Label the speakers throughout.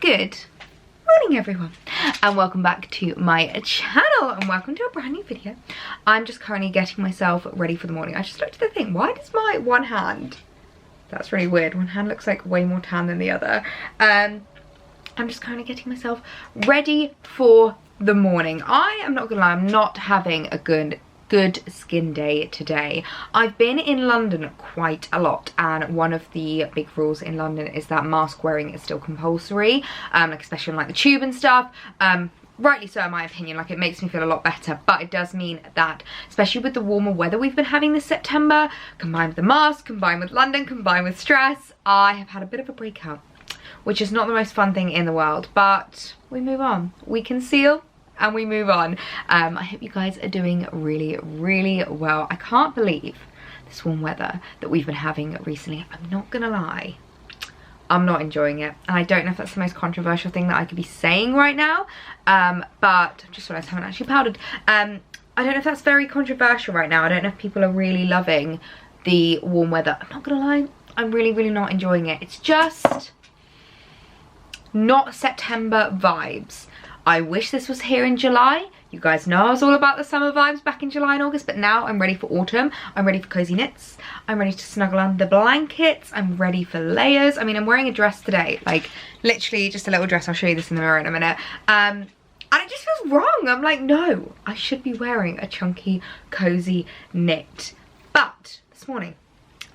Speaker 1: Good morning everyone, and welcome back to my channel, and welcome to a brand new video. I'm just currently getting myself ready for the morning. I just looked at the thing. Why does my one hand, that's really weird, one hand looks like way more tan than the other. I'm just currently getting myself ready for the morning. I am not gonna lie, I'm not having a good skin day today. I've been in London quite a lot, and one of the big rules in London is that mask wearing is still compulsory, like especially on like the tube and stuff. Rightly so in my opinion, like it makes me feel a lot better, but it does mean that especially with the warmer weather we've been having this September, combined with the mask, combined with London, combined with stress, I have had a bit of a breakout, which is not the most fun thing in the world, but we move on. We conceal and we move on. I hope you guys are doing really well. I can't believe this warm weather that we've been having recently. I'm not gonna lie, I'm not enjoying it, and I don't know if that's the most controversial thing that I could be saying right now, but I just realised I haven't actually powdered. I don't know if that's very controversial right now. I don't know if people are really loving the warm weather. I'm not gonna lie, I'm really not enjoying it. It's just not September vibes. I wish this was here in July. You guys know I was all about the summer vibes back in July and August, but now I'm ready for autumn. I'm ready for cozy knits. I'm ready to snuggle under the blankets. I'm ready for layers. I mean, I'm wearing a dress today, like literally just a little dress. I'll show you this in the mirror in a minute. And it just feels wrong. I'm like, no, I should be wearing a chunky, cozy knit. But this morning,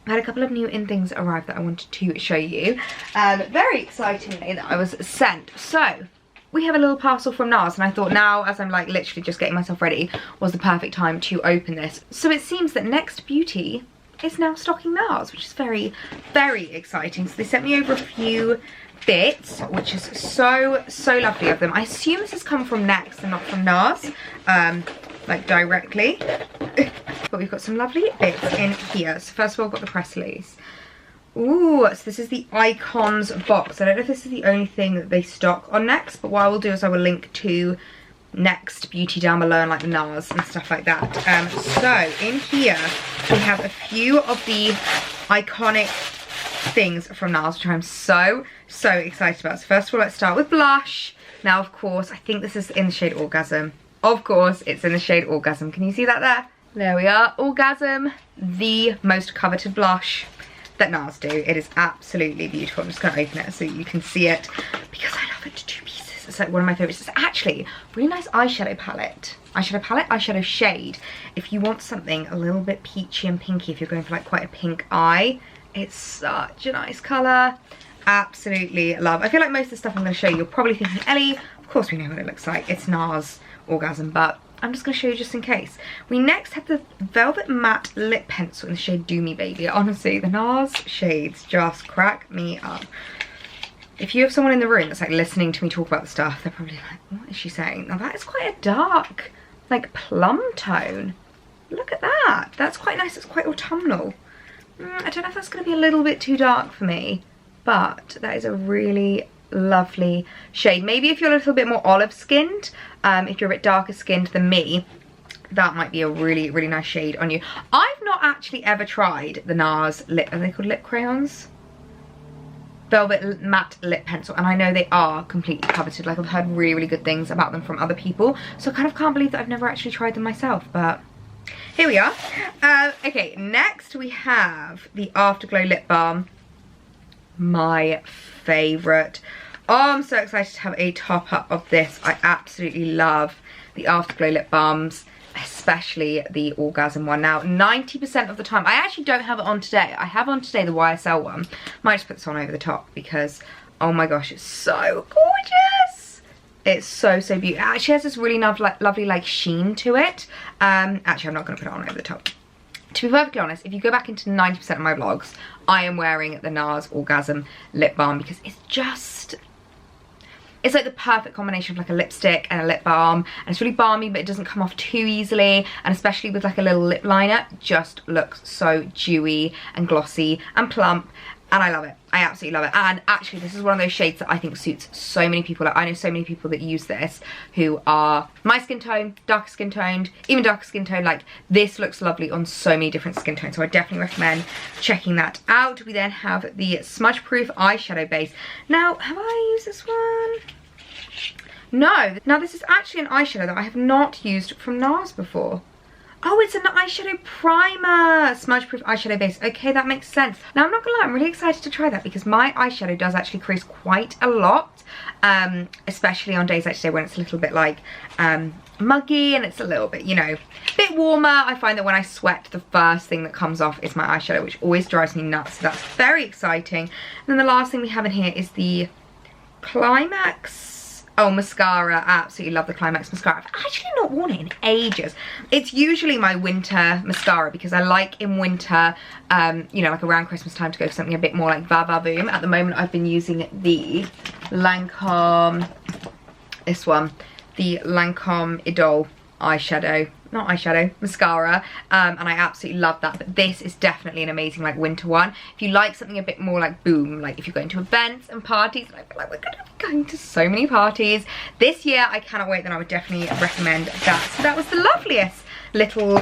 Speaker 1: I had a couple of new things arrive that I wanted to show you. Very excitingly that I was sent. So, we have a little parcel from Nars, and I thought now, as I'm like literally just getting myself ready, was the perfect time to open this. So it seems that Next Beauty is now stocking Nars, which is very exciting. So they sent me over a few bits, which is so lovely of them. I assume this has come from Next and not from Nars, like directly. But we've got some lovely bits in here. So first of all, I've got the press release. Ooh, so this is the Icons box. I don't know if this is the only thing that they stock on Next, but what I will do is I will link to Next Beauty down below, and like the Nars and stuff like that. So in here we have a few of the iconic things from Nars, which I'm so excited about. So first of all, let's start with blush. Now, of course, I think this is in the shade Orgasm. Of course, it's in the shade Orgasm. Can you see that there? There we are, Orgasm, the most coveted blush that Nars do. It is absolutely beautiful. I'm just going to open it so you can see it, because I love it to 2 pieces. It's like one of my favourites. It's actually a really nice eyeshadow palette. Eyeshadow shade. If you want something a little bit peachy and pinky, if you're going for like quite a pink eye, it's such a nice colour. Absolutely love. I feel like most of the stuff I'm going to show you, you're probably thinking, Ellie, of course we know what it looks like. It's Nars Orgasm, but I'm just going to show you just in case. We next have the Velvet Matte Lip Pencil in the shade Do Me Baby. Honestly, the Nars shades just crack me up. If you have someone in the room that's like listening to me talk about the stuff, they're probably like, what is she saying? Now that is quite a dark, like plum tone. Look at that. That's quite nice. It's quite autumnal. I don't know if that's going to be a little bit too dark for me, but that is a really lovely shade. Maybe if you're a little bit more olive skinned, if you're a bit darker skinned than me, that might be a really nice shade on you. I've not actually ever tried the Nars lip, are they called lip crayons? Velvet Matte Lip Pencil, and I know they are completely coveted. Like, I've heard really good things about them from other people, so I kind of can't believe that I've never actually tried them myself, but here we are. Okay, next we have the Afterglow Lip Balm. My favourite. Oh, I'm so excited to have a top up of this. I absolutely love the Afterglow lip balms, especially the Orgasm one. Now, 90% of the time, I actually don't have it on today. I have on today the YSL one. Might just put this on over the top because, oh my gosh, it's so gorgeous. It's so beautiful. It actually has this really lovely like sheen to it. Actually, I'm not going to put it on over the top. To be perfectly honest, if you go back into 90% of my vlogs, I am wearing the Nars Orgasm lip balm because it's just, it's like the perfect combination of like a lipstick and a lip balm, and it's really balmy but it doesn't come off too easily, and especially with like a little lip liner, it just looks so dewy and glossy and plump, And I love it. I absolutely love it. And actually, this is one of those shades that I think suits so many people. Like, I know so many people that use this who are my skin tone, darker skin toned, even darker skin tone. Like, this looks lovely on so many different skin tones. So I definitely recommend checking that out. We then have the smudge proof eyeshadow base. Now, have I used this one? No. Now, this is actually an eyeshadow that I have not used from Nars before. Oh, it's an eyeshadow primer, smudge proof eyeshadow base. Okay, that makes sense. Now, I'm not gonna lie, I'm really excited to try that because my eyeshadow does actually crease quite a lot, especially on days like today when it's a little bit like muggy and it's a little bit, you know, a bit warmer. I find that when I sweat, the first thing that comes off is my eyeshadow, which always drives me nuts. So that's very exciting. And then the last thing we have in here is the Climax. Oh, mascara. I absolutely love the Climax mascara. I've actually not worn it in ages. It's usually my winter mascara because I like in winter, you know, like around Christmas time to go for something a bit more like va-va-voom. At the moment, I've been using the Lancome, this one, the Lancome Idol eyeshadow. Not eyeshadow, mascara, and I absolutely love that. But this is definitely an amazing like winter one. If you like something a bit more like boom, like if you're going to events and parties, and I feel like we're gonna be going to so many parties this year, I cannot wait. Then I would definitely recommend that. So that was the loveliest little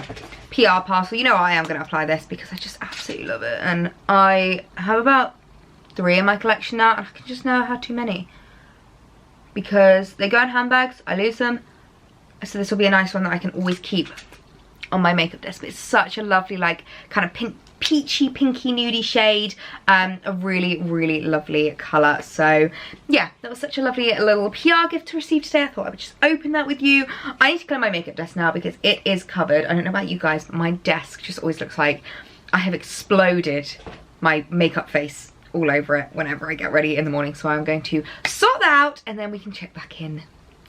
Speaker 1: PR parcel. You know I am gonna apply this because I just absolutely love it, and I have about 3 in my collection now, and I can just never have too many because they go in handbags, I lose them. So this will be a nice one that I can always keep on my makeup desk. But it's such a lovely, like, kind of pink, peachy, pinky, nudie shade. A really, really lovely colour. So, yeah, that was such a lovely little PR gift to receive today. I thought I would just open that with you. I need to clean my makeup desk now because it is covered. I don't know about you guys, but my desk just always looks like I have exploded my makeup face all over it whenever I get ready in the morning. So I'm going to sort that out and then we can check back in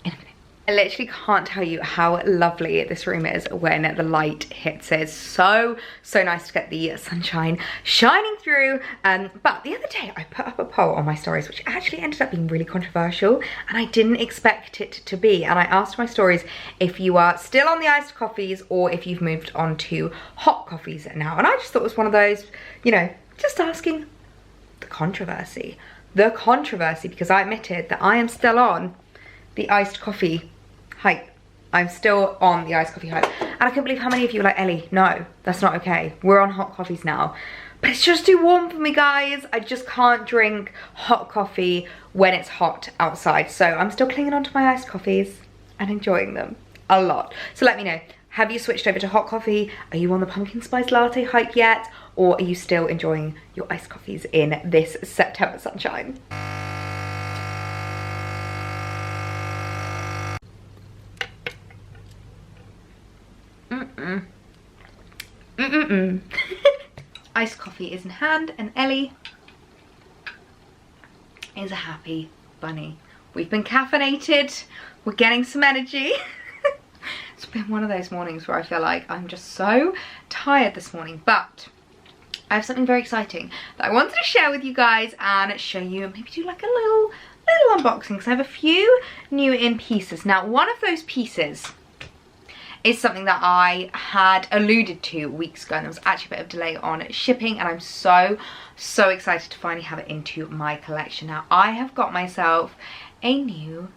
Speaker 1: a minute. I literally can't tell you how lovely this room is when the light hits it. It's so, so nice to get the sunshine shining through. But the other day I put up a poll on my stories, which actually ended up being really controversial, and I didn't expect it to be. And I asked my stories if you are still on the iced coffees or if you've moved on to hot coffees now. And I just thought it was one of those, you know, just asking the controversy. The controversy, because I admitted that I am still on the iced coffee hype. I'm still on the iced coffee hype. And I can't believe how many of you are like, Ellie, no, that's not okay. We're on hot coffees now. But it's just too warm for me, guys. I just can't drink hot coffee when it's hot outside. So I'm still clinging on to my iced coffees and enjoying them a lot. So let me know, have you switched over to hot coffee? Are you on the pumpkin spice latte hype yet? Or are you still enjoying your iced coffees in this September sunshine? Iced coffee is in hand, and Ellie is a happy bunny. We've been caffeinated, we're getting some energy. It's been one of those mornings where I feel like I'm just so tired this morning, but I have something very exciting that I wanted to share with you guys and show you, and maybe do like a little unboxing, because I have a few new in pieces. Now, one of those pieces is something that I had alluded to weeks ago, and there was actually a bit of delay on shipping, and I'm so excited to finally have it into my collection. Now, I have got myself a new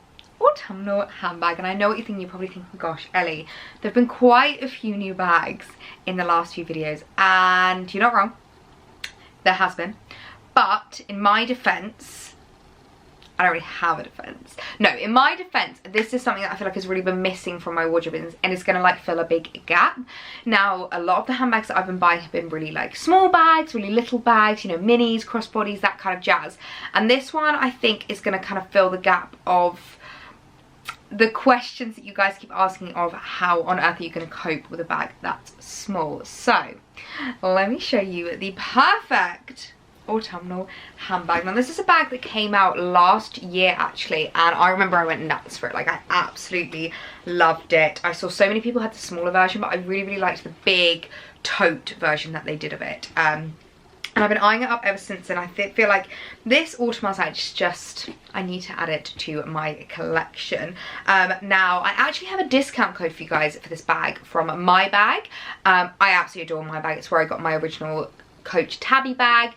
Speaker 1: autumnal handbag, and I know what you're thinking. You're probably thinking, gosh, Ellie, there have been quite a few new bags in the last few videos, and you're not wrong, there has been. But in my defense, I don't really have a defense. No, in my defense, this is something that I feel like has really been missing from my wardrobe, and it's gonna like fill a big gap. Now, a lot of the handbags that I've been buying have been really like small bags, really little bags, you know, minis, crossbodies, that kind of jazz. And this one, I think, is gonna kind of fill the gap of the questions that you guys keep asking of how on earth are you gonna cope with a bag that's small. So, let me show you the perfect autumnal handbag. Now, this is a bag that came out last year actually, and I remember I went nuts for it. Like, I absolutely loved it. I saw so many people had the smaller version, but I really liked the big tote version that they did of it. And I've been eyeing it up ever since, and I feel like this autumn outside is just, I need to add it to my collection. Now, I actually have a discount code for you guys for this bag from My Bag. I absolutely adore My Bag. It's where I got my original Coach Tabby bag.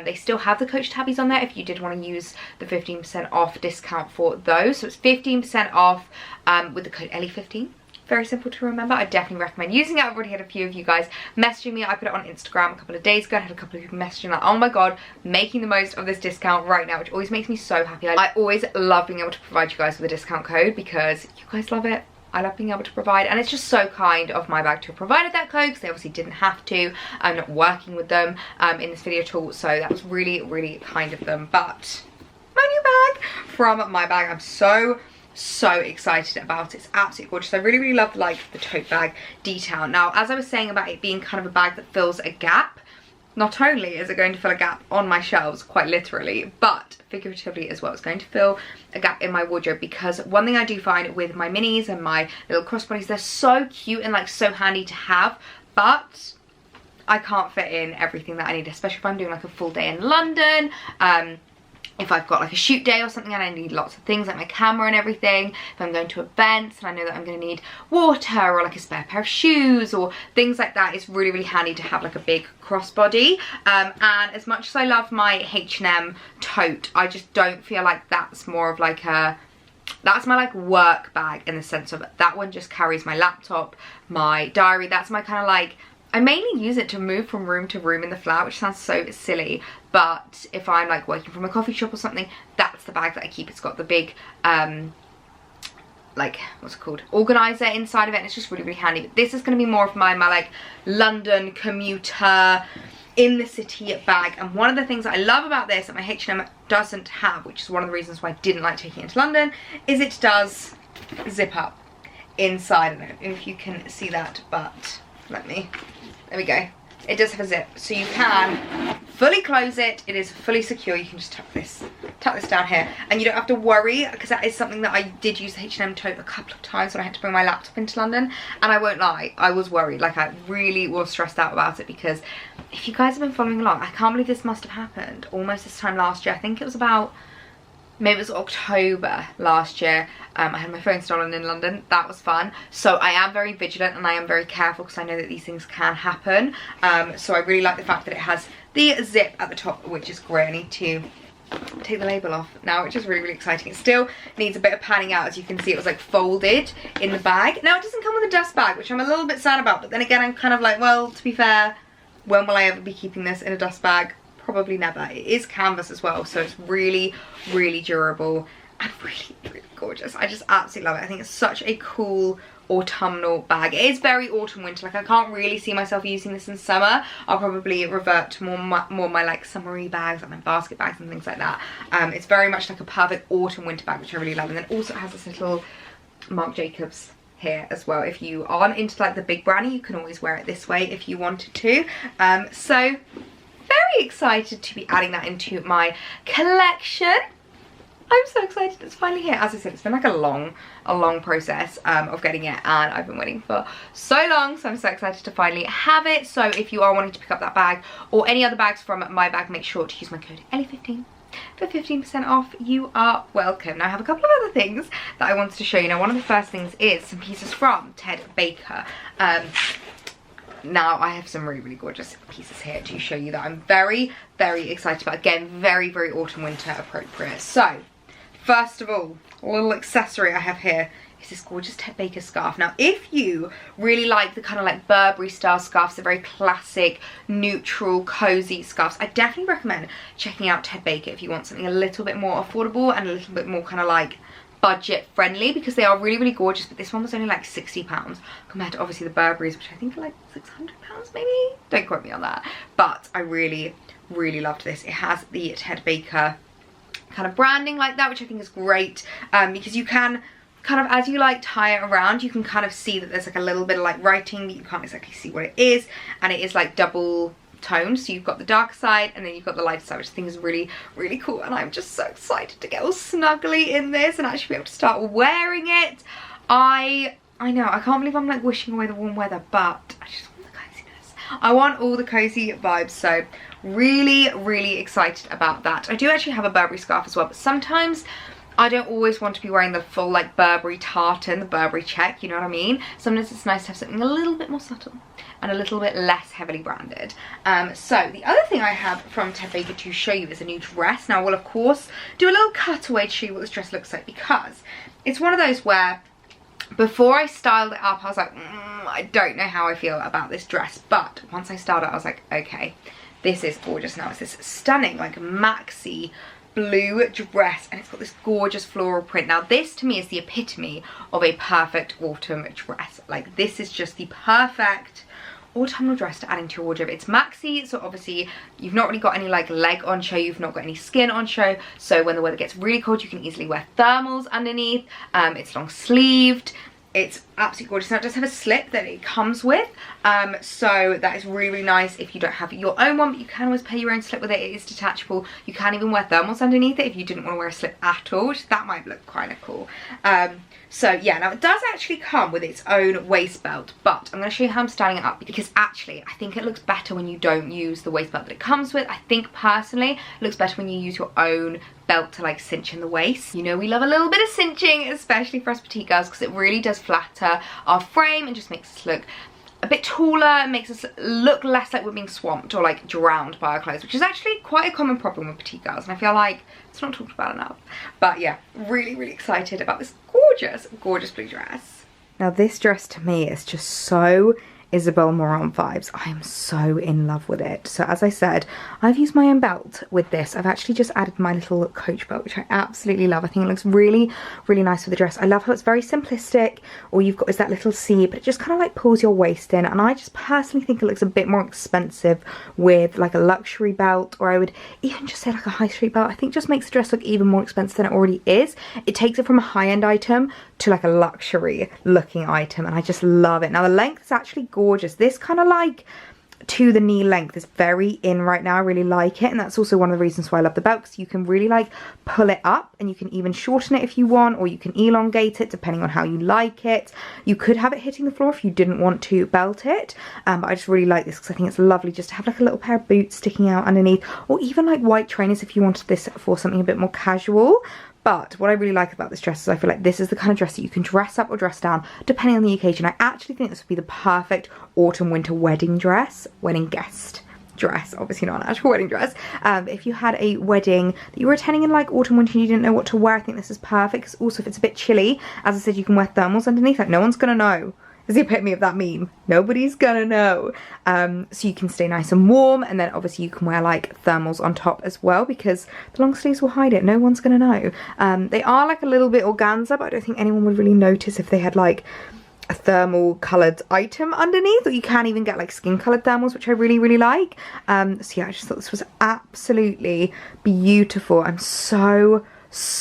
Speaker 1: They still have the Coach Tabbies on there if you did want to use the 15% off discount for those. So it's 15% off with the code PetiteElliee15. Very simple to remember. I definitely recommend using it. I've already had a few of you guys messaging me. I put it on Instagram a couple of days ago. I had a couple of people messaging like, oh my god, making the most of this discount right now, which always makes me so happy. I always love being able to provide you guys with a discount code because you guys love it. I love being able to provide, and it's just so kind of my bag to have provided that code because they obviously didn't have to. I'm not working with them in this video at all, so that was really, really kind of them. But my new bag from my bag, I'm so excited about it. It's absolutely gorgeous. I really love like the tote bag detail. Now, as I was saying about it being kind of a bag that fills a gap, not only is it going to fill a gap on my shelves, quite literally, but figuratively as well. It's going to fill a gap in my wardrobe, because one thing I do find with my minis and my little crossbodies, they're so cute and like so handy to have, but I can't fit in everything that I need, especially if I'm doing like a full day in London. If I've got like a shoot day or something and I need lots of things like my camera and everything, if I'm going to events and I know that I'm going to need water or like a spare pair of shoes or things like that, it's really handy to have like a big crossbody. And as much as I love my H&M tote, I just don't feel like that's more of like a, that's my like work bag, in the sense of that one just carries my laptop, my diary. That's my kind of like, I mainly use it to move from room to room in the flat, which sounds so silly, but if I'm like working from a coffee shop or something, that's the bag that I keep. It's got the big like, what's it called, organizer inside of it, and it's just really handy. But this is going to be more of my like London commuter in the city bag. And one of the things that I love about this that my H&M doesn't have, which is one of the reasons why I didn't like taking it to London, is it does zip up inside. I don't know if you can see that, but let me, there we go. It does have a zip, so you can fully close it. It is fully secure. You can just tuck this down here, and you don't have to worry, because that is something that I did use the H&M tote a couple of times when I had to bring my laptop into London, and I won't lie, I was worried. Like, I really was stressed out about it, because if you guys have been following along, I can't believe this must have happened almost this time last year. I think it was about, maybe it was October last year. I had my phone stolen in London. That was fun. So I am very vigilant and I am very careful, because I know that these things can happen. So I really like the fact that it has the zip at the top, which is great. I need to take the label off now, which is really exciting. It still needs a bit of panning out. As you can see, it was like folded in the bag. Now, it doesn't come with a dust bag, which I'm a little bit sad about, but then again, I'm kind of like, well, to be fair, when will I ever be keeping this in a dust bag? Probably never. It is canvas as well, so it's really durable and really gorgeous. I just absolutely love it. I think it's such a cool autumnal bag. It is very autumn winter. Like, I can't really see myself using this in summer. I'll probably revert to more my like summery bags, like my basket bags and things like that. It's very much like a perfect autumn winter bag, which I really love. And then also it has this little Marc Jacobs here as well. If you aren't into like the big brownie, you can always wear it this way if you wanted to. So very excited to be adding that into my collection. I'm so excited it's finally here. As I said, it's been like a long process of getting it, and I've been waiting for so long, so I'm so excited to finally have it. So if you are wanting to pick up that bag or any other bags from my bag, make sure to use my code PetiteElliee15 for 15% off. You are welcome. Now, I have a couple of other things that I wanted to show you. Now, one of the first things is some pieces from Ted Baker. Now, I have some really gorgeous pieces here to show you that I'm very excited about. Again, very autumn winter appropriate. So, first of all, a little accessory I have here is this gorgeous Ted Baker scarf. Now, if you really like the kind of like Burberry style scarves, the very classic, neutral, cozy scarves, I definitely recommend checking out Ted Baker if you want something a little bit more affordable and a little bit more kind of like budget friendly, because they are really gorgeous. But this one was only like £60 compared to obviously the Burberrys, which I think are like £600 maybe. Don't quote me on that. But I really loved this. It has the Ted Baker kind of branding like that, which I think is great, because you can kind of, as you like tie it around, you can kind of see that there's like a little bit of like writing, but you can't exactly see what it is, and it is like double toned, so you've got the dark side and then you've got the lighter side, which I think is really cool. And I'm just so excited to get all snuggly in this and actually be able to start wearing it. I know, I can't believe I'm like wishing away the warm weather, but I just want the coziness. I want all the cozy vibes, so really excited about that. I do actually have a Burberry scarf as well, but sometimes I don't always want to be wearing the full like Burberry tartan, the Burberry check, you know what I mean? Sometimes it's nice to have something a little bit more subtle and a little bit less heavily branded. So the other thing I have from Ted Baker to show you is a new dress. Now I will of course do a little cutaway to show you what this dress looks like, because it's one of those where before I styled it up I was like, I don't know how I feel about this dress, but once I styled it I was like, okay, this is gorgeous. Now it's this stunning like maxi blue dress, and it's got this gorgeous floral print. Now this to me is the epitome of a perfect autumn dress. Like this is just the perfect autumnal dress to add into your wardrobe. It's maxi, so obviously you've not really got any like leg on show, you've not got any skin on show, so when the weather gets really cold you can easily wear thermals underneath. It's long sleeved. It's absolutely gorgeous. Now it does have a slip that it comes with, so that is really, really nice if you don't have your own one, but you can always pay your own slip with it. It is detachable. You can even wear thermals underneath it if you didn't want to wear a slip at all, which that might look kind of cool. So yeah, now it does actually come with its own waist belt, but I'm going to show you how I'm styling it up, because actually I think it looks better when you don't use the waist belt that it comes with. I think personally it looks better when you use your own belt to like cinch in the waist. You know we love a little bit of cinching, especially for us petite girls, because it really does flatter our frame and just makes us look a bit taller, makes us look less like we're being swamped or like drowned by our clothes, which is actually quite a common problem with petite girls, and I feel like it's not talked about enough. But yeah, really, really excited about this gorgeous, gorgeous blue dress. Now this dress to me is just so Isabel Marant vibes. I am so in love with it. So as I said, I've used my own belt with this. I've actually just added my little Coach belt, which I absolutely love. I think it looks really, really nice with the dress. I love how it's very simplistic. All you've got is that little C, but it just kind of like pulls your waist in. And I just personally think it looks a bit more expensive with like a luxury belt, or I would even just say like a high street belt. I think just makes the dress look even more expensive than it already is. It takes it from a high-end item to like a luxury looking item, and I just love it. Now the length is actually gorgeous. This kind of like to the knee length is very in right now. I really like it, and that's also one of the reasons why I love the belt, because you can really like pull it up, and you can even shorten it if you want, or you can elongate it depending on how you like it. You could have it hitting the floor if you didn't want to belt it, but I just really like this because I think it's lovely just to have like a little pair of boots sticking out underneath, or even like white trainers if you wanted this for something a bit more casual. But what I really like about this dress is I feel like this is the kind of dress that you can dress up or dress down depending on the occasion. I actually think this would be the perfect autumn winter wedding dress, wedding guest dress, obviously not an actual wedding dress. If you had a wedding that you were attending in like autumn winter and you didn't know what to wear, I think this is perfect. Because also if it's a bit chilly, as I said, you can wear thermals underneath. Like no one's gonna know. Is the epitome of that meme. Nobody's gonna know. So you can stay nice and warm, and then obviously you can wear like thermals on top as well, because the long sleeves will hide it. No one's gonna know. They are like a little bit organza, but I don't think anyone would really notice if they had like a thermal coloured item underneath, or you can even get like skin coloured thermals, which I really, really like. So yeah, I just thought this was absolutely beautiful. I'm so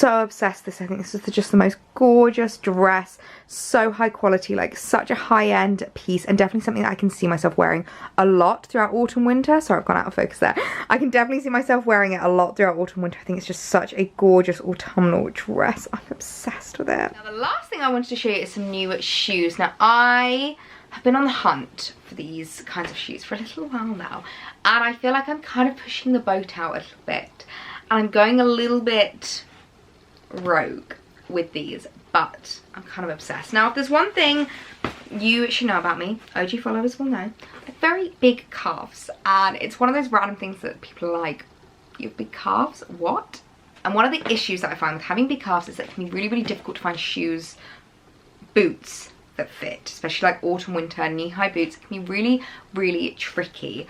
Speaker 1: obsessed with this. I think this is just the most gorgeous dress, so high quality, like such a high-end piece, and definitely something that I can see myself wearing a lot throughout autumn winter. Sorry, I've gone out of focus there. I can definitely see myself wearing it a lot throughout autumn winter. I think it's just such a gorgeous autumnal dress. I'm obsessed with it. Now the last thing I wanted to show you is some new shoes. Now I have been on the hunt for these kinds of shoes for a little while now, and I feel like I'm kind of pushing the boat out a little bit, and I'm going a little bit rogue with these, but I'm kind of obsessed. Now if there's one thing you should know about me, OG followers will know, I have very big calves, and it's one of those random things that people are like, you have big calves? What? And one of the issues that I find with having big calves is that it can be really, really difficult to find shoes, boots that fit, especially like autumn, winter, knee-high boots. It can be really, really tricky.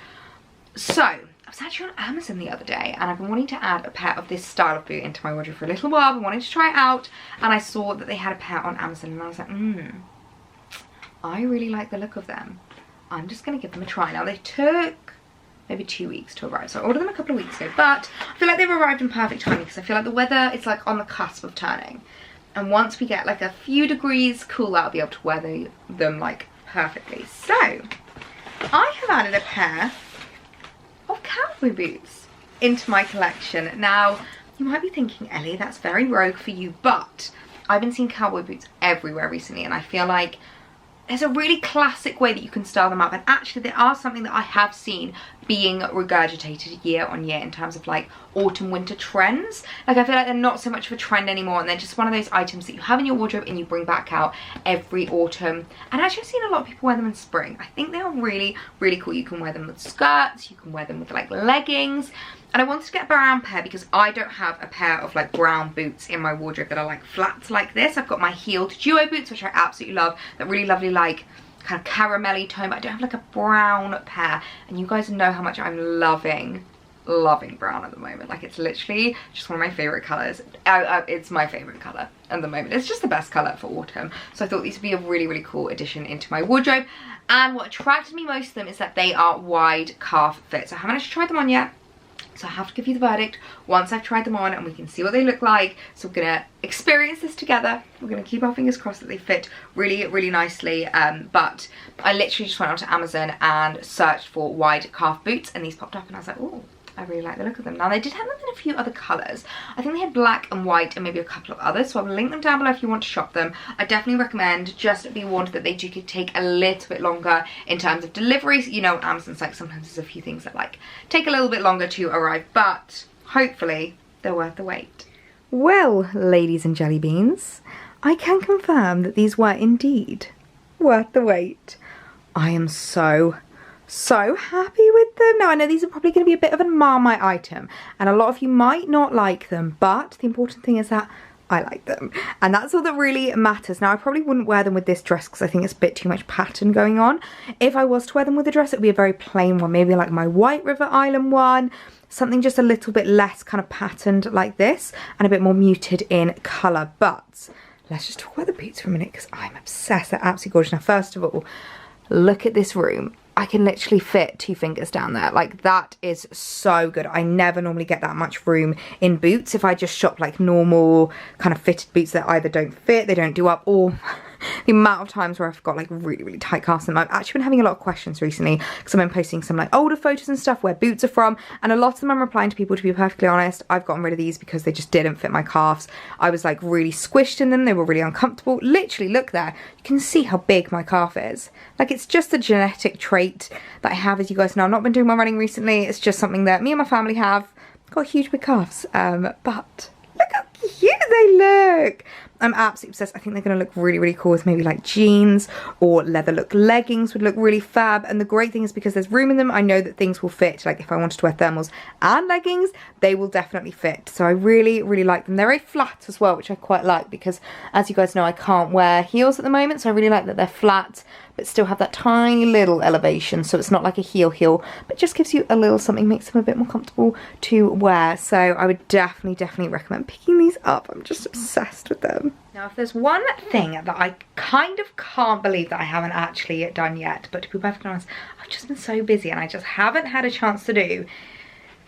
Speaker 1: So I was actually on Amazon the other day, and I've been wanting to add a pair of this style of boot into my wardrobe for a little while. I've been wanting to try it out, and I saw that they had a pair on Amazon, and I was like, I really like the look of them. I'm just going to give them a try. Now they took maybe 2 weeks to arrive, so I ordered them a couple of weeks ago, but I feel like they've arrived in perfect timing because I feel like the weather is like on the cusp of turning, and once we get like a few degrees cool, I'll be able to wear them like perfectly. So I have added a pair of cowboy boots into my collection. Now you might be thinking, Ellie, that's very rogue for you, but I've been seeing cowboy boots everywhere recently, and I feel like there's a really classic way that you can style them up, and actually they are something that I have seen being regurgitated year on year in terms of like autumn winter trends. Like I feel like they're not so much of a trend anymore, and they're just one of those items that you have in your wardrobe and you bring back out every autumn. And actually I've seen a lot of people wear them in spring. I think they are really, really cool. You can wear them with skirts, you can wear them with like leggings. And I wanted to get a brown pair because I don't have a pair of like brown boots in my wardrobe that are like flats like this. I've got my heeled duo boots, which I absolutely love. That really lovely like kind of caramelly tone, but I don't have like a brown pair. And you guys know how much I'm loving brown at the moment. Like it's literally just one of my favorite colors. It's my favorite color at the moment. It's just the best color for autumn. So I thought these would be a really, really cool addition into my wardrobe. And what attracted me most to them is that they are wide calf fit. So I haven't actually tried them on yet, so I have to give you the verdict once I've tried them on and we can see what they look like. So we're gonna experience this together. We're gonna keep our fingers crossed that they fit really, really nicely. But I literally just went onto Amazon and searched for wide calf boots, and these popped up and I was like, oh, I really like the look of them. Now they did have them in a few other colours. I think they had black and white and maybe a couple of others, so I'll link them down below if you want to shop them. I definitely recommend, just be warned that they do take a little bit longer in terms of deliveries. You know, Amazon's like sometimes there's a few things that like take a little bit longer to arrive, but hopefully they're worth the wait. Well, ladies and jelly beans, I can confirm that these were indeed worth the wait. I am so happy with them. Now I know these are probably going to be a bit of a Marmite item and a lot of you might not like them, but the important thing is that I like them, and that's all that really matters. Now I probably wouldn't wear them with this dress because I think it's a bit too much pattern going on. If I was to wear them with a dress, it would be a very plain one, maybe like my White River Island one, something just a little bit less kind of patterned like this and a bit more muted in colour. But let's just talk about the boots for a minute because I'm obsessed. They're absolutely gorgeous. Now first of all, look at this room. I can literally fit 2 fingers down there. Like that is so good. I never normally get that much room in boots if I just shop like normal kind of fitted boots that either don't fit, they don't do up, or the amount of times where I've got like really, really tight calves. And I've actually been having a lot of questions recently because I've been posting some like older photos and stuff where boots are from, and a lot of them I'm replying to people, to be perfectly honest. I've gotten rid of these because they just didn't fit my calves. I was like really squished in them, they were really uncomfortable. Literally, look there, you can see how big my calf is. Like it's just a genetic trait that I have, as you guys know. I've not been doing my running recently, it's just something that me and my family have. Got huge big calves, but look how cute they look. I'm absolutely obsessed. I think they're going to look really, really cool with maybe like jeans or leather look leggings would look really fab. And the great thing is because there's room in them, I know that things will fit. Like if I wanted to wear thermals and leggings, they will definitely fit. So I really, really like them. They're very flat as well, which I quite like because, as you guys know, I can't wear heels at the moment. So I really like that they're flat but still have that tiny little elevation, so it's not like a heel, but just gives you a little something, makes them a bit more comfortable to wear. So I would definitely recommend picking these up. I'm just obsessed with them. Now if there's one thing that I kind of can't believe that I haven't actually done yet, but to be perfectly honest, I've just been so busy and I just haven't had a chance to do,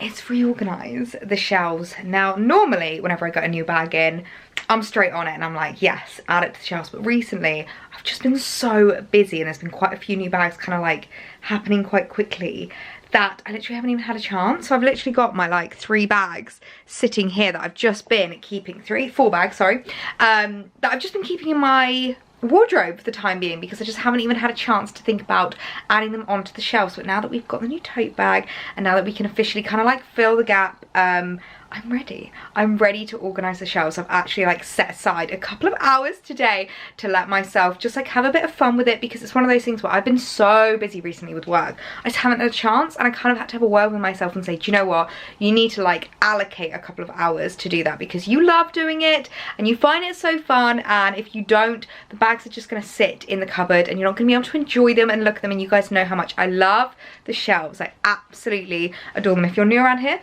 Speaker 1: it's reorganise the shelves. Now normally whenever I got a new bag in, I'm straight on it and I'm like, yes, add it to the shelves. But recently I've just been so busy and there's been quite a few new bags kind of like happening quite quickly that I literally haven't even had a chance. So I've literally got my like 3 bags sitting here that I've just been keeping, 4 bags, sorry, that I've just been keeping in my wardrobe for the time being because I just haven't even had a chance to think about adding them onto the shelves. But now that we've got the new tote bag and now that we can officially kind of like fill the gap, I'm ready to organize the shelves. I've actually like set aside a couple of hours today to let myself just like have a bit of fun with it because it's one of those things where I've been so busy recently with work, I just haven't had a chance, and I kind of had to have a word with myself and say, do you know what, you need to like allocate a couple of hours to do that because you love doing it and you find it so fun, and if you don't, the bags are just going to sit in the cupboard and you're not going to be able to enjoy them and look at them. And you guys know how much I love the shelves. I absolutely adore them. If you're new around here,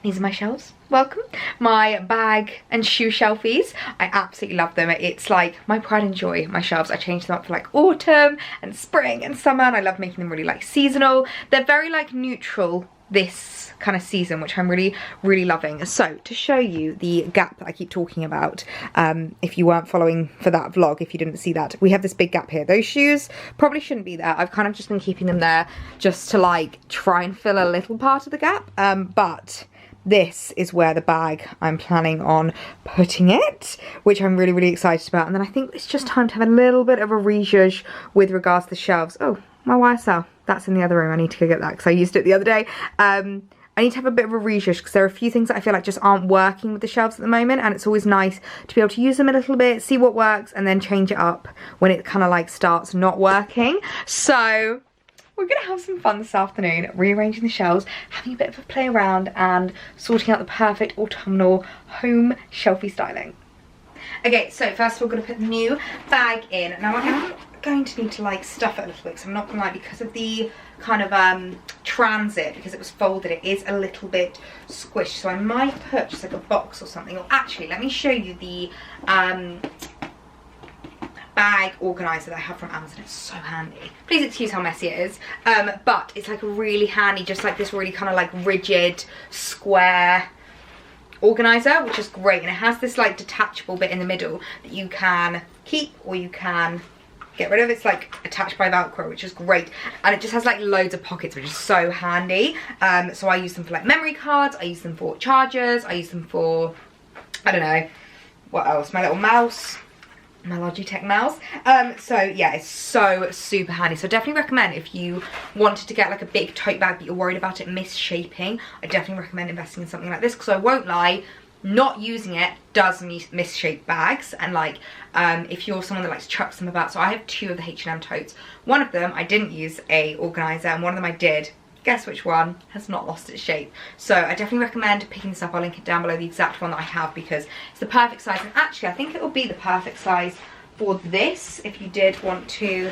Speaker 1: these are my shelves. Welcome. My bag and shoe shelfies. I absolutely love them. It's like my pride and joy, my shelves. I change them up for like autumn and spring and summer, and I love making them really like seasonal. They're very like neutral this kind of season, which I'm really loving. So to show you the gap that I keep talking about, if you weren't following for that vlog, if you didn't see that, we have this big gap here. Those shoes probably shouldn't be there. I've kind of just been keeping them there just to like try and fill a little part of the gap, but this is where the bag I'm planning on putting it, which I'm really excited about. And then I think it's just time to have a little bit of a rejudge with regards to the shelves. Oh, my YSL. that's in the other room. I need to go get that because I used it the other day. I need to have a bit of a rejudge because there are a few things that I feel like just aren't working with the shelves at the moment, and it's always nice to be able to use them a little bit, see what works, and then change it up when it kind of like starts not working. So we're gonna have some fun this afternoon, rearranging the shelves, having a bit of a play around, and sorting out the perfect autumnal home shelfie styling. Okay, so first of all, we're gonna put the new bag in. Now I am going to need to like stuff it a little bit, because I'm not gonna lie, because of the kind of transit, because it was folded, it is a little bit squished, so I might put just like a box or something. Or actually, let me show you the bag organizer that I have from Amazon. It's so handy. Please excuse how messy it is, but it's like really handy, just like this really kind of like rigid square organizer, which is great. And it has this like detachable bit in the middle that you can keep or you can get rid of. It's like attached by Velcro, which is great, and it just has like loads of pockets, which is so handy. So I use them for like memory cards, I use them for chargers, I use them for, I don't know what else, my little mouse, my Logitech mouse. So yeah, it's so super handy. So definitely recommend, if you wanted to get like a big tote bag but you're worried about it misshaping, I definitely recommend investing in something like this, because I won't lie, not using it does misshape bags. And like if you're someone that likes to chuck them about, so I have 2 of the H&M totes. One of them I didn't use a organizer, and one of them I did. Guess which one has not lost its shape? So I definitely recommend picking this up. I'll link it down below, the exact one that I have, because it's the perfect size. And actually I think it will be the perfect size for this if you did want to.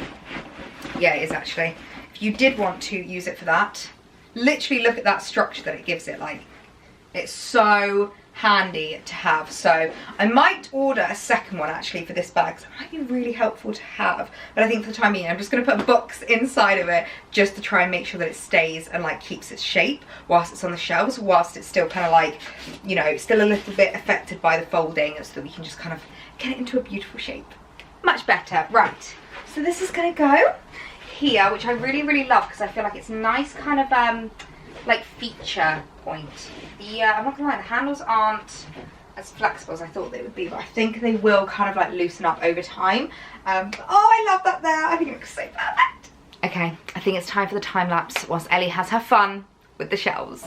Speaker 1: Yeah, it is actually. If you did want to use it for that, literally look at that structure that it gives it. Like, it's so handy to have. So I might order a second one actually for this bag, because it might be really helpful to have. But I think for the time being, I'm just going to put a box inside of it just to try and make sure that it stays and like keeps its shape whilst it's on the shelves, whilst it's still kind of like, you know, still a little bit affected by the folding, so that we can just kind of get it into a beautiful shape. Much better. Right, so this is going to go here, which I really, really love, because I feel like it's nice kind of like feature point. I'm not gonna lie, the handles aren't as flexible as I thought they would be, but I think they will kind of like loosen up over time. Oh, I love that there. I think it looks so perfect. Okay, I think it's time for the time lapse whilst Ellie has her fun with the shelves.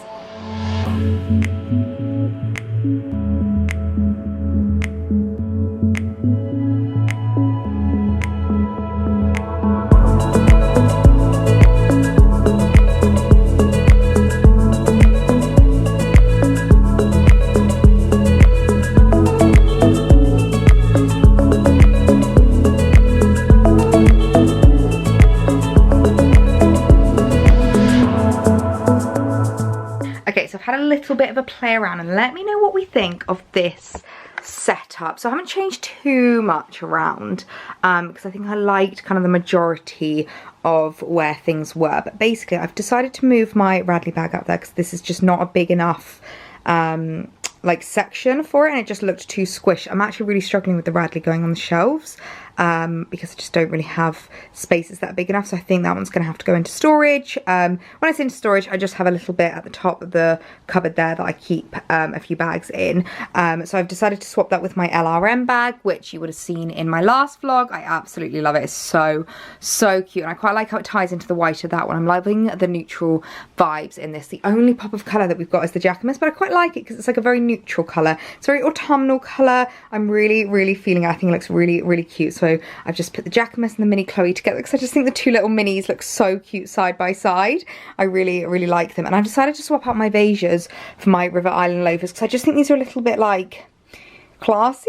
Speaker 1: Had a little bit of a play around, and let me know what we think of this setup. So I haven't changed too much around because I think I liked kind of the majority of where things were, but basically I've decided to move my Radley bag up there because this is just not a big enough like section for it, and it just looked too squished. I'm actually really struggling with the Radley going on the shelves because I just don't really have spaces that are big enough, so I think that one's gonna have to go into storage. When I say into storage, I just have a little bit at the top of the cupboard there that I keep a few bags in. So I've decided to swap that with my LRM bag, which you would have seen in my last vlog. I absolutely love it. It's so cute, and I quite like how it ties into the white of that one. I'm loving the neutral vibes in this. The only pop of colour that we've got is the Jacquemus, but I quite like it because it's like a very neutral colour. It's a very autumnal colour. I'm really feeling it. I think it looks really cute. So I've just put the Jacquemus and the mini Chloe together because I just think the two little minis look so cute side by side. I really like them. And I've decided to swap out my Vejas for my River Island loafers because I just think these are a little bit like classier,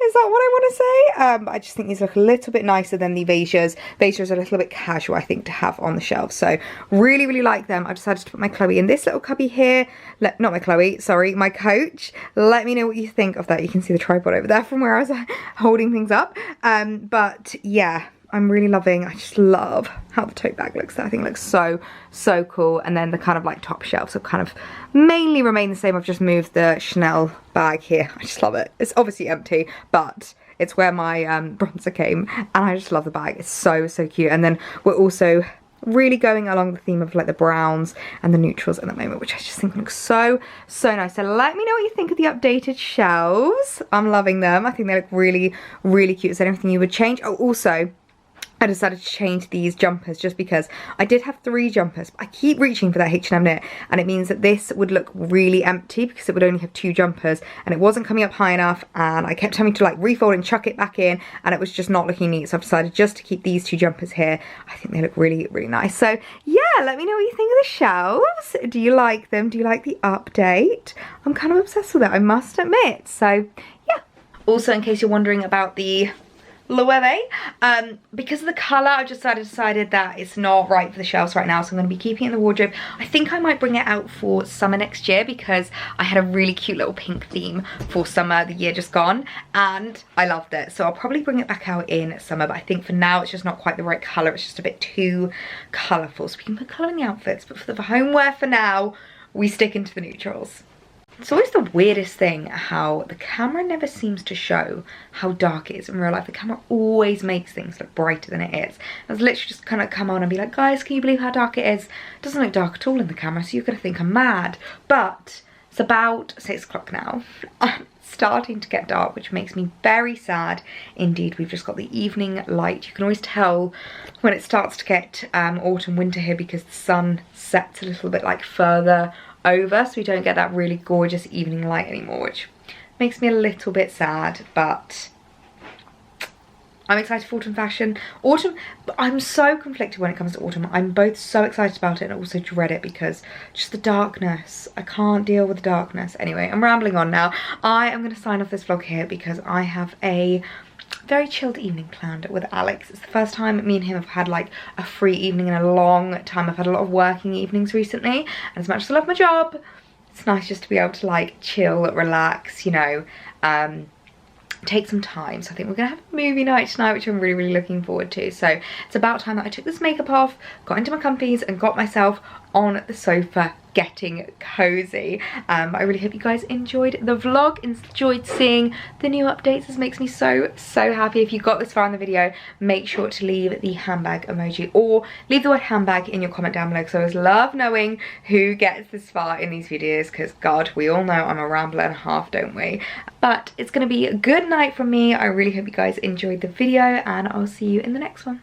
Speaker 1: is that what I want to say? I just think these look a little bit nicer than the Vejas. Vejas are a little bit casual, I think, to have on the shelf. So really like them. I decided to put my Chloe in this little cubby here. Not my Chloe, sorry, my Coach. Let me know what you think of that. You can see the tripod over there from where I was holding things up. But yeah, I'm really loving, I just love how the tote bag looks. I think it looks so cool. And then the kind of like top shelves have kind of mainly remained the same. I've just moved the Chanel bag here. I just love it. It's obviously empty, but it's where my bronzer came, and I just love the bag. It's so cute. And then we're also really going along the theme of like the browns and the neutrals at the moment, which I just think looks so nice. So let me know what you think of the updated shelves. I'm loving them. I think they look really cute. Is there anything you would change? Oh, also, I I decided to change these jumpers just because I did have 3 jumpers. I keep reaching for that H&M knit, and it means that this would look really empty because it would only have 2 jumpers, and it wasn't coming up high enough, and I kept having to like refold and chuck it back in, and it was just not looking neat. So I've decided just to keep these 2 jumpers here. I think they look really, really nice. So yeah, let me know what you think of the shelves. Do you like them? Do you like the update? I'm kind of obsessed with it, I must admit. So yeah. Also, in case you're wondering about the Loewe, because of the colour, I've just decided that it's not right for the shelves right now, so I'm going to be keeping it in the wardrobe. I think I might bring it out for summer next year because I had a really cute little pink theme for summer the year just gone, and I loved it. So I'll probably bring it back out in summer, but I think for now it's just not quite the right colour. It's just a bit too colourful, so we can put colour in the outfits, but for the homeware for now, we stick into the neutrals. It's always the weirdest thing how the camera never seems to show how dark it is in real life. The camera always makes things look brighter than it is. I was literally just kind of come on and be like, guys, can you believe how dark it is? It doesn't look dark at all in the camera, so you're going to think I'm mad. But it's about 6 o'clock now. I'm starting to get dark, which makes me very sad indeed. We've just got the evening light. You can always tell when it starts to get autumn, winter here because the sun sets a little bit like further over, so we don't get that really gorgeous evening light anymore, which makes me a little bit sad, but I'm excited for autumn fashion. Autumn, I'm so conflicted when it comes to autumn. I'm both so excited about it and also dread it because just the darkness. I can't deal with the darkness. Anyway, I'm rambling on now. I am going to sign off this vlog here because I have a very chilled evening planned with Alex. It's the first time me and him have had like a free evening in a long time. I've had a lot of working evenings recently, and as much as I love my job, it's nice just to be able to like chill, relax, you know, take some time. So I think we're gonna have a movie night tonight, which I'm really, really looking forward to. So it's about time that I took this makeup off, got into my comfies and got myself on the sofa getting cozy. I really hope you guys enjoyed the vlog, enjoyed seeing the new updates. This makes me so, so happy. If you got this far in the video, make sure to leave the handbag emoji or leave the word handbag in your comment down below, because I always love knowing who gets this far in these videos, because God, we all know I'm a rambler and a half, don't we? But it's gonna be a good night from me. I really hope you guys enjoyed the video, and I'll see you in the next one.